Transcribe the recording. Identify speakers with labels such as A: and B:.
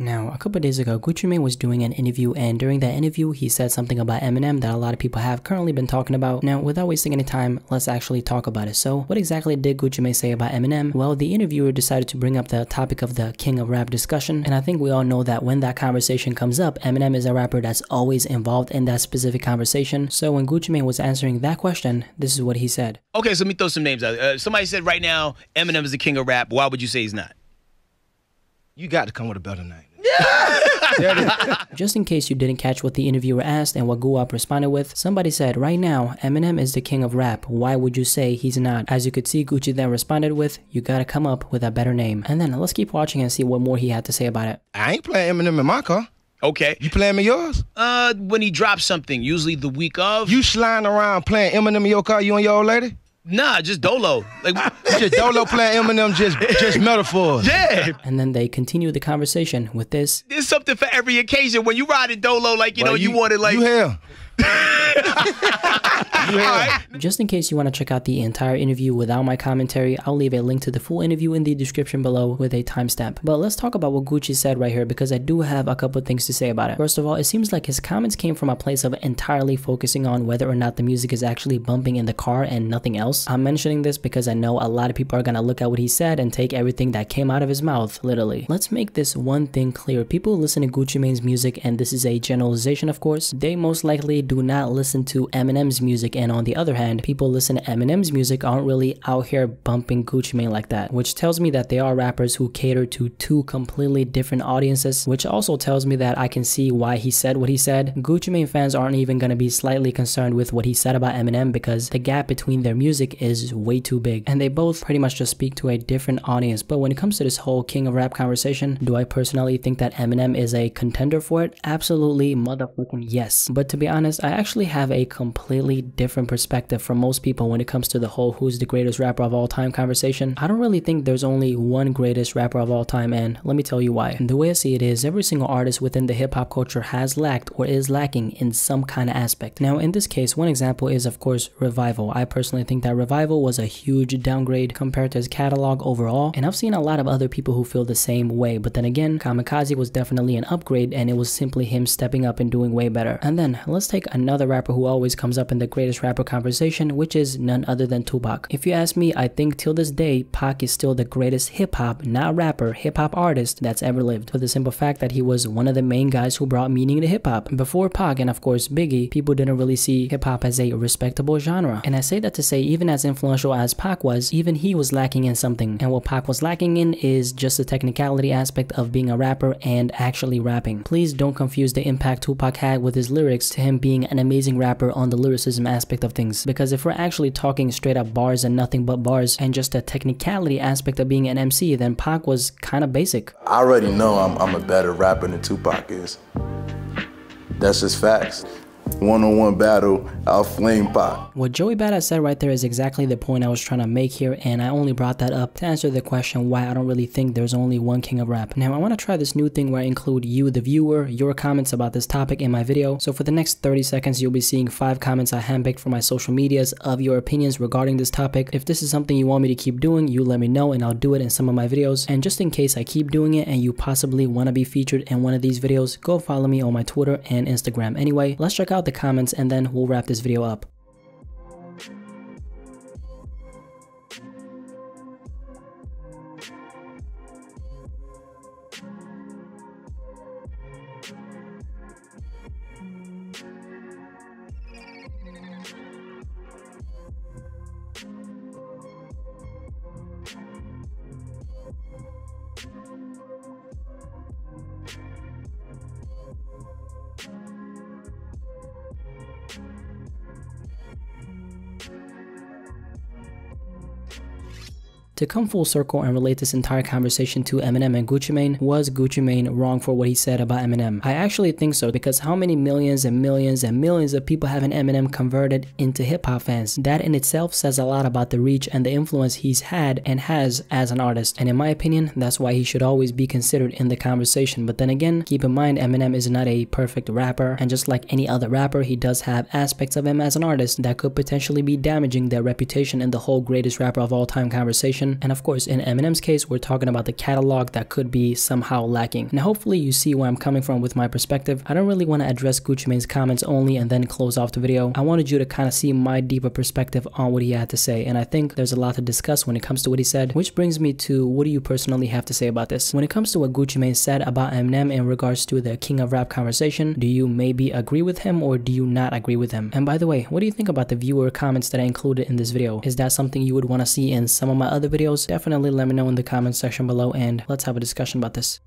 A: Now, a couple days ago, Gucci Mane was doing an interview, and during that interview, he said something about Eminem that a lot of people have currently been talking about. Now, without wasting any time, let's actually talk about it. So, what exactly did Gucci Mane say about Eminem? Well, the interviewer decided to bring up the topic of the king of rap discussion, and I think we all know that when that conversation comes up, Eminem is a rapper that's always involved in that specific conversation. So when Gucci Mane was answering that question, this is what he said.
B: Okay, so let me throw some names out. Somebody said right now, Eminem is the king of rap. Why would you say he's not?
C: You got to come with a better name.
A: Just in case you didn't catch what the interviewer asked and what Guwap responded with, somebody said, right now, Eminem is the king of rap. Why would you say he's not? As you could see, Gucci then responded with, you gotta come up with a better name. And then let's keep watching and see what more he had to say about it.
C: I ain't playing Eminem in my car.
B: Okay.
C: You playing in yours?
B: When he drops something, usually the week of.
C: You sliding around playing Eminem in your car, you and your old lady?
B: Nah, just Dolo. Like
C: just Dolo playing Eminem, just metaphors.
B: Yeah.
A: And then they continue the conversation with this.
B: There's something for every occasion. When you ride in Dolo, like, you know, you want it like...
C: You hell.
B: Right.
A: Just in case you want to check out the entire interview without my commentary, I'll leave a link to the full interview in the description below with a timestamp. But let's talk about what Gucci said right here, because I do have a couple things to say about it. First of all, it seems like his comments came from a place of entirely focusing on whether or not the music is actually bumping in the car and nothing else. I'm mentioning this because I know a lot of people are gonna look at what he said and take everything that came out of his mouth literally. Let's make this one thing clear. People who listen to Gucci Mane's music, and this is a generalization of course, they most likely do not listen to Eminem's music, and on the other hand, people listen to Eminem's music aren't really out here bumping Gucci Mane like that, which tells me that they are rappers who cater to two completely different audiences, which also tells me that I can see why he said what he said. Gucci Mane fans aren't even gonna be slightly concerned with what he said about Eminem because the gap between their music is way too big, and they both pretty much just speak to a different audience. But when it comes to this whole king of rap conversation, do I personally think that Eminem is a contender for it? Absolutely motherfucking yes. But to be honest, I actually have a completely different perspective from most people when it comes to the whole who's the greatest rapper of all time conversation. I don't really think there's only one greatest rapper of all time, and let me tell you why. The way I see it is every single artist within the hip-hop culture has lacked or is lacking in some kind of aspect. Now in this case, one example is of course Revival. I personally think that Revival was a huge downgrade compared to his catalog overall, and I've seen a lot of other people who feel the same way, but then again, Kamikaze was definitely an upgrade, and it was simply him stepping up and doing way better. And then let's take another rapper who always comes up in the greatest rapper conversation, which is none other than Tupac. If you ask me, I think till this day, Pac is still the greatest hip-hop, not rapper, hip-hop artist that's ever lived, for the simple fact that he was one of the main guys who brought meaning to hip-hop. Before Pac and of course Biggie, people didn't really see hip-hop as a respectable genre. And I say that to say, even as influential as Pac was, even he was lacking in something, and what Pac was lacking in is just the technicality aspect of being a rapper and actually rapping. Please don't confuse the impact Tupac had with his lyrics to him being an amazing rapper on the lyricism aspect of things, because if we're actually talking straight up bars and nothing but bars and just the technicality aspect of being an MC, then Pac was kind of basic.
D: I already know I'm a better rapper than Tupac is. That's just facts. One-on-one battle, I'll flame Pac.
A: What Joey Badass said right there is exactly the point I was trying to make here, and I only brought that up to answer the question why I don't really think there's only one king of rap. Now I want to try this new thing where I include you, the viewer, your comments about this topic in my video. So for the next 30 seconds, you'll be seeing 5 comments I handpicked from my social medias of your opinions regarding this topic. If this is something you want me to keep doing, you let me know and I'll do it in some of my videos. And just in case I keep doing it and you possibly want to be featured in one of these videos, go follow me on my Twitter and Instagram. Anyway, let's check out the comments and then we'll wrap this video up. To come full circle and relate this entire conversation to Eminem and Gucci Mane, was Gucci Mane wrong for what he said about Eminem? I actually think so, because how many millions and millions and millions of people have Eminem converted into hip-hop fans? That in itself says a lot about the reach and the influence he's had and has as an artist, and in my opinion, that's why he should always be considered in the conversation. But then again, keep in mind Eminem is not a perfect rapper, and just like any other rapper, he does have aspects of him as an artist that could potentially be damaging their reputation in the whole greatest rapper of all time conversation. production. And of course, in Eminem's case, we're talking about the catalog that could be somehow lacking. And hopefully you see where I'm coming from with my perspective. I don't really want to address Gucci Mane's comments only and then close off the video. I wanted you to kind of see my deeper perspective on what he had to say. And I think there's a lot to discuss when it comes to what he said, which brings me to what do you personally have to say about this? When it comes to what Gucci Mane said about Eminem in regards to the King of Rap conversation, do you maybe agree with him or do you not agree with him? And by the way, what do you think about the viewer comments that I included in this video? Is that something you would want to see in some of my other videos? Definitely let me know in the comment section below and let's have a discussion about this.